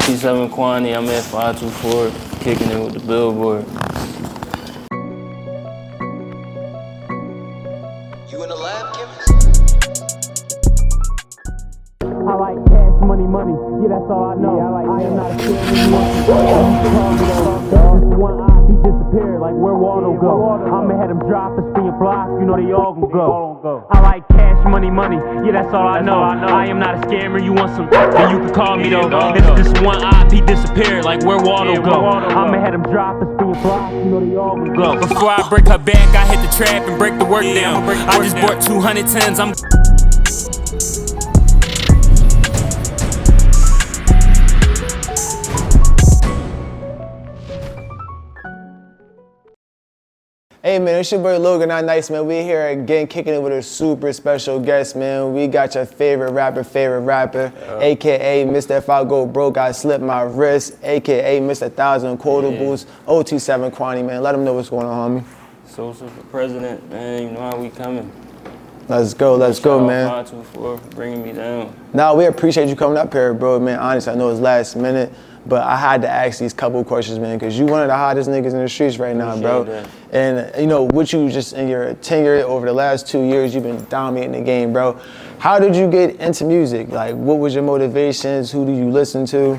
OT7 Kwani, I'm at 524, kicking it with the Billboard. You in the lab, chemist? I like cash, money, yeah, that's all I know. I am not a scammer. One eye, he disappeared, like where Waldo go? I'ma have him drop and spin your block, you know they all gon' go. I like cash, money, yeah, that's all I know. I am not a scammer, you want some, then you can call me though. If this one eye, he disappeared, like where Waldo go? I'ma have him drop and spin your block, you know they all gon' go. Before I break her back, I hit the trap and break the work down. I just bought 210s, I'm Hey man, it's your boy Logan, not nice man. We here again kicking it with a super special guest, man. We got your favorite rapper, aka Mr. If I Go Broke, I Slip My Wrist, aka Mr. 1,000 Quotables, OT7 Kwani, man. Let them know what's going on, homie. Sosa for president, man. You know how we coming. Let's go, man. 524, bringing me down. Nah, we appreciate you coming up here, bro, man. Honestly, I know it's last minute, but I had to ask these couple questions, man, because you one of the hottest niggas in the streets right now, bro. That. And, you know, what you just, in your tenure over the last 2 years, you've been dominating the game, bro. How did you get into music? Like, what was your motivations? Who do you listen to?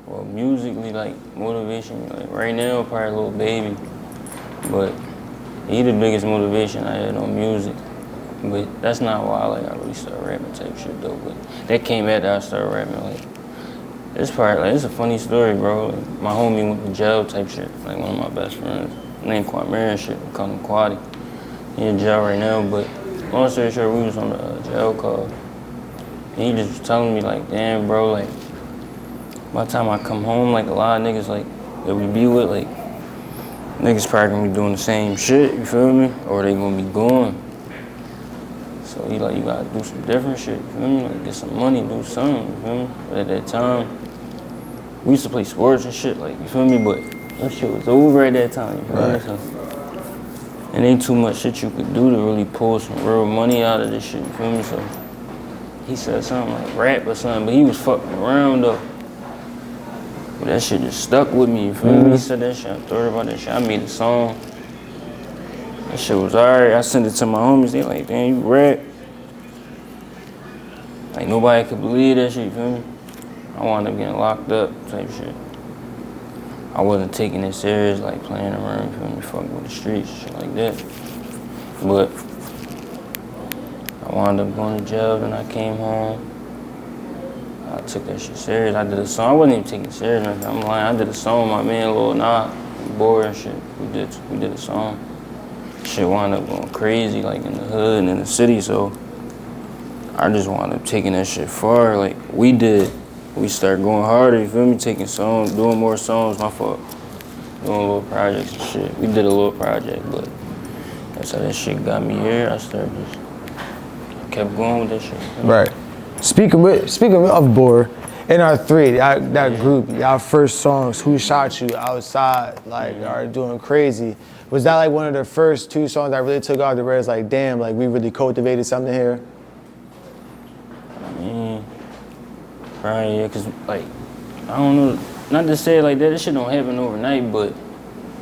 Well, musically, like, motivation, like, right now, probably Lil Baby. But he the biggest motivation I had on music. But that's not why I really started rapping type shit, though. But that came after I started rapping, like, it's a funny story, bro. Like, my homie went to jail type shit, like one of my best friends, named Kwame and shit, we call him Quaddy. He in jail right now, but long story short, we was on the jail call. And he just was telling me like, damn, bro, like, by the time I come home, like a lot of niggas like that we be with, like, niggas probably gonna be doing the same shit, you feel me? Or they gonna be going. So he like, you gotta do some different shit, you feel me? Like, get some money, do something, you feel me? But at that time, we used to play sports and shit, like, you feel me? But that shit was over at that time, you feel me? So, and ain't too much shit you could do to really pull some real money out of this shit, you feel me? So he said something like rap or something, but he was fucking around though. But that shit just stuck with me, you feel me? He said that shit, I thought about that shit, I made a song. That shit was alright. I sent it to my homies. They like, damn, you rap. Like, nobody could believe that shit, you feel me? I wound up getting locked up type shit. I wasn't taking it serious, like playing around, you feel me, fucking with the streets, shit like that. But I wound up going to jail, then I came home. I took that shit serious. I did a song. I wasn't even taking it serious, man. I'm lying. I did a song with my man, Lil Nah, Boor and shit. We did a song. Shit wound up going crazy, like in the hood and in the city, so I just wound up taking that shit far, like we did. We started going harder, you feel me? Taking songs, doing more songs, my fault. Doing little projects and shit. We did a little project, but that's how that shit got me here. I kept going with that shit. Right. Speaking of Boor, NR3, that group, y'all first songs, Who Shot You, Outside, like, are doing crazy. Was that like one of the first two songs that really took off the where it's like, damn, like we really cultivated something here? I mean, probably, yeah, cause like, I don't know, not to say it like that, this shit don't happen overnight, but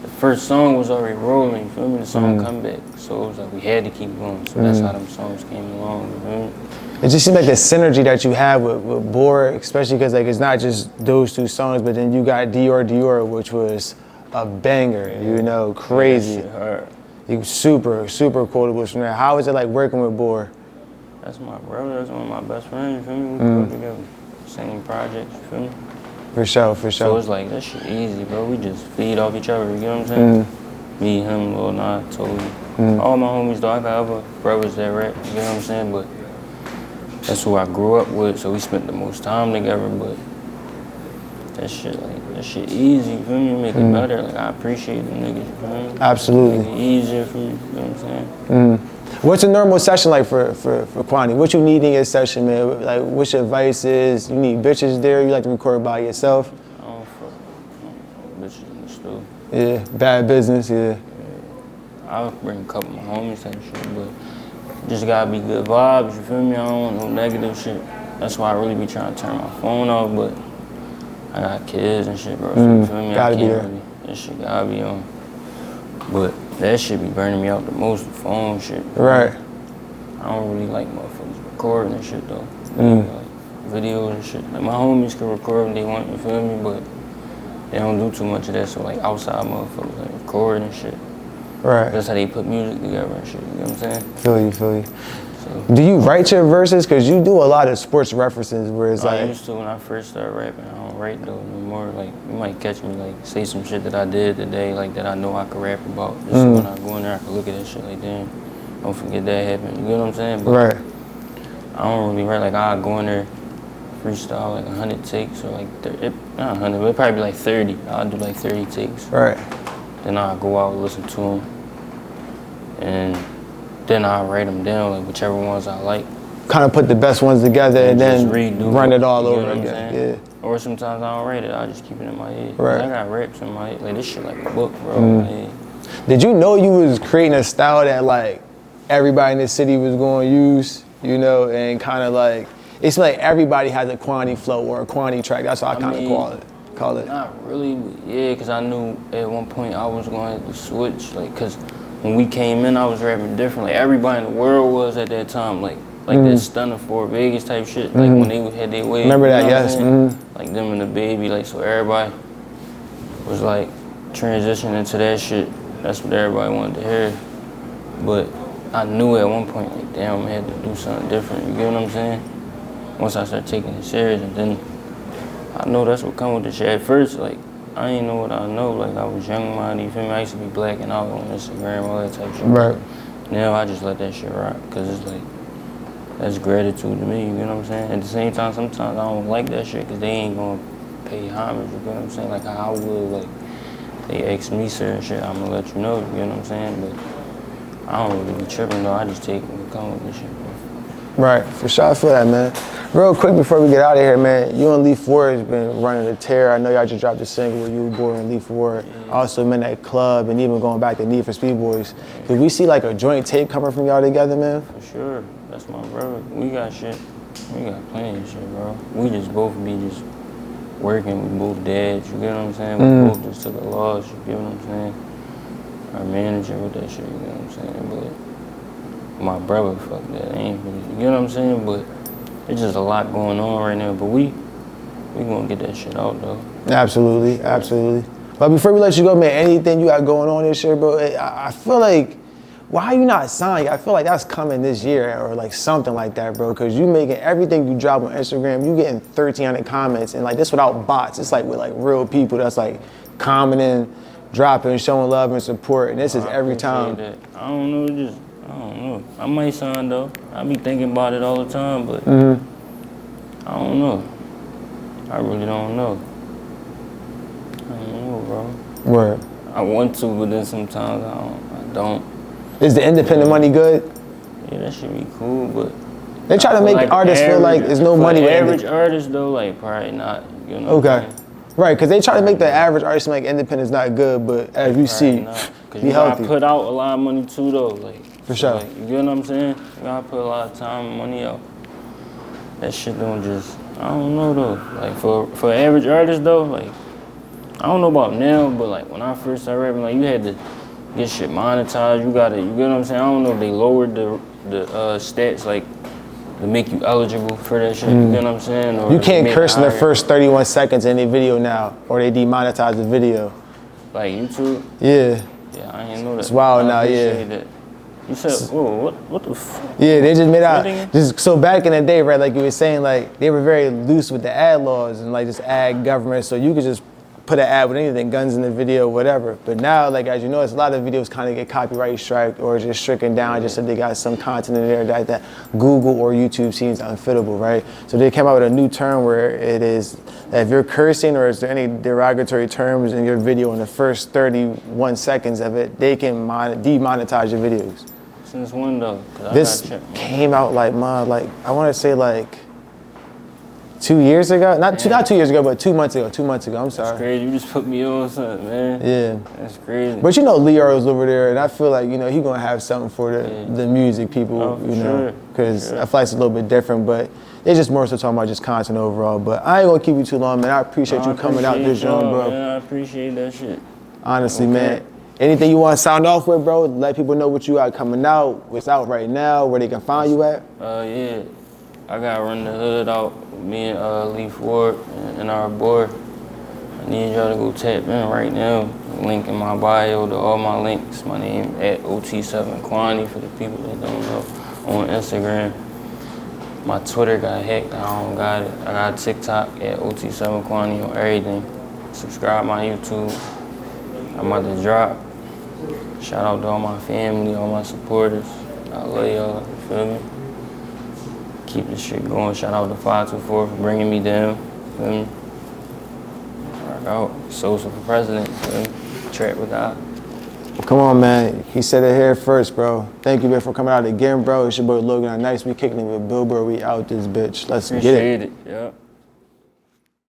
the first song was already rolling, you feel me? The song come back, so it was like we had to keep going, so that's how them songs came along, you feel me? It just seems like the synergy that you have with Boor, especially because like it's not just those two songs, but then you got Dior, which was a banger, you know, crazy. Yeah, that shit hard. You super quotables from there. How is it like working with Boor? That's my brother, that's one of my best friends, you feel me? We work together, same projects, you feel me? For sure. So it's like, that shit easy, bro. We just feed off each other, you know what I'm saying? Me, him, Lil Nah, Toby. All my homies, though, I got other brothers that rap, you know what I'm saying? But that's who I grew up with, so we spent the most time together, but that shit easy, you feel me? Make it better, like, I appreciate them niggas, you feel me? Absolutely. Make it easier for me, you know what I'm saying? What's a normal session like for Kwani? What you need in your session, man? Like, what's your advice is? You need bitches there? You like to record by yourself? I don't fuck bitches in the studio. Yeah, bad business, yeah. I'll bring a couple of my homies type shit, but just gotta be good vibes, you feel me? I don't want no negative shit. That's why I really be trying to turn my phone off, but I got kids and shit, bro. So you feel me? Gotta I be can't there. really, that shit gotta be on. But that shit be burning me out the most, the phone shit. Right. I don't really like motherfuckers recording and shit though. Like videos and shit. Like my homies can record when they want, you feel me? But they don't do too much of that. So like outside motherfuckers like recording and shit. Right. That's how they put music together and shit. You know what I'm saying? Feel you. So Do you write your verses? Cause you do a lot of sports references where it's I like, used to when I first started rapping. I don't write though no more. Like you might catch me like say some shit that I did today, like that I know I could rap about. Just so when I go in there, I can look at that shit like damn. Don't forget that happened. You get what I'm saying? But right. I don't really write like I go in there, freestyle like 100 takes or like 30, not 100, but it'd probably be like 30. I'll do like 30 takes. Right. Then I'll go out and listen to them, and then I'll write them down like whichever ones I like. Kind of put the best ones together and just then redo run it all you get over what I'm again. saying? Yeah. Or sometimes I don't write it. I just keep it in my head. 'Cause Right. I got raps in my head. Like this shit like a book, bro. Like, Did you know you was creating a style that like everybody in the city was going to use, you know, and kind of like, it's like everybody has a quantity flow or a quantity track. That's what I kind of mean, call it. Not really, but yeah, because I knew at one point I was going to switch, like, because when we came in, I was rapping different. Like, everybody in the world was at that time, like that Stunner for Vegas type shit, like when they had their way. Remember that, you know what I'm yes. saying? Like them and the Baby, like, so everybody was like transitioning to that shit. That's what everybody wanted to hear. But I knew at one point, like, damn, I had to do something different. You get what I'm saying? Once I started taking it serious, and then I know that's what come with the shit. At first, like, I ain't know what I know. Like, I was young-minded, you feel me? I used to be blacking out on Instagram, all that type of shit. Right. Now I just let that shit rock, because it's like, that's gratitude to me, you know what I'm saying? At the same time, sometimes I don't like that shit, because they ain't gonna pay homage, you know what I'm saying? Like, how I would, like, they ask me certain shit, I'm gonna let you know, you know what I'm saying? But I don't really be tripping though, I just take it and come with this shit, bro. Right, for sure, I feel that, man. Real quick before we get out of here, man, you and Leaf Ward has been running a tear. I know y'all just dropped a single with you, Boor, and Leaf Ward. Also been at Club and even going back to Need for Speed Boys. Did we see like a joint tape coming from y'all together, man? For sure, that's my brother. We got shit, we got plenty of shit, bro. We just both be just working, we both dads, you get what I'm saying? We both just took a loss, you get what I'm saying? Our manager with that shit, you get what I'm saying? But my brother, fuck that, ain't really, you get what I'm saying? But it's just a lot going on right now, but we gonna get that shit out though. Absolutely, absolutely. But before we let you go, man, anything you got going on this year, bro? I feel like, why you not signed? I feel like that's coming this year or like something like that, bro. Cause you making everything you drop on Instagram, you getting 1,300 comments, and like this without bots. It's like with like real people that's like commenting, dropping, showing love and support, and this is every time. That. I don't know, I don't know. I might sign though. I be thinking about it all the time, but I don't know. I really don't know. I don't know, bro. Word. I want to, but then sometimes I don't. Is the independent money good? Yeah, that should be cool, but They try to make like artists feel like there's no money with average artists though, like probably not. You know Okay. Right, because they try to make the average artist like independent's not good, but as we see, Cause be you gotta healthy. put out a lot of money too though, like For sure. Like, you get what I'm saying? You gotta put a lot of time and money out. That shit don't just, I don't know though. Like for average artists though, like I don't know about now, but like when I first started rapping, like you had to get shit monetized. You get what I'm saying? I don't know if they lowered the stats like to make you eligible for that shit. You get what I'm saying? Or You can't make it curse in the higher. first 31 seconds in a video now, or they demonetize the video. Like YouTube? Yeah. Yeah, I ain't know that. It's wild I now, yeah. appreciate that. You said, whoa, what the fuck? Yeah, they just made out. Really? Just so back in the day, right? Like you were saying, like they were very loose with the ad laws and like just ad government, so you could just put an ad with anything, guns in the video, whatever. But now, like as you know, it's a lot of videos kind of get copyright striked or just stricken down just so they got some content in there that Google or YouTube seems unfittable, right? So they came out with a new term where it is that if you're cursing or is there any derogatory terms in your video in the first 31 seconds of it, they can demonetize your videos. Since when though? This came out like I want to say like 2 years ago, not 2 years ago, but 2 months ago. 2 months ago. I'm sorry. That's crazy. You just put me on something, man. Yeah. That's crazy. But you know, Leo's over there, and I feel like he gonna have something for the music people, Oh, for you know, sure. because I feel like it's a little bit different. But They just more so talking about just content overall. But I ain't gonna keep you too long, man. I appreciate you coming out this joint, bro. Man, I appreciate that shit. Honestly, man. Anything you want to sound off with, bro? Let people know what you got coming out, what's out right now, where they can find you at. Yeah, I got Run the Hood out with me and Lee Ford and our Boor. I need y'all to go tap in right now. Link in my bio to all my links. My name at OT7Kwani for the people that don't know. On Instagram. My Twitter got hacked. I don't got it. I got TikTok at OT7Kwani on everything. Subscribe my YouTube. I'm about to drop. Shout out to all my family, all my supporters. I love y'all, you feel me? Keep this shit going. Shout out to 524 for bringing me down, feel me? Rock out. Sosa for president, feel me? Trap with God. Well, come on, man. He said it here first, bro. Thank you, man, for coming out again, bro. It's your boy Logan. Nice. We kicking it with Billboard. We out this bitch. Let's get it. Appreciate it, yeah.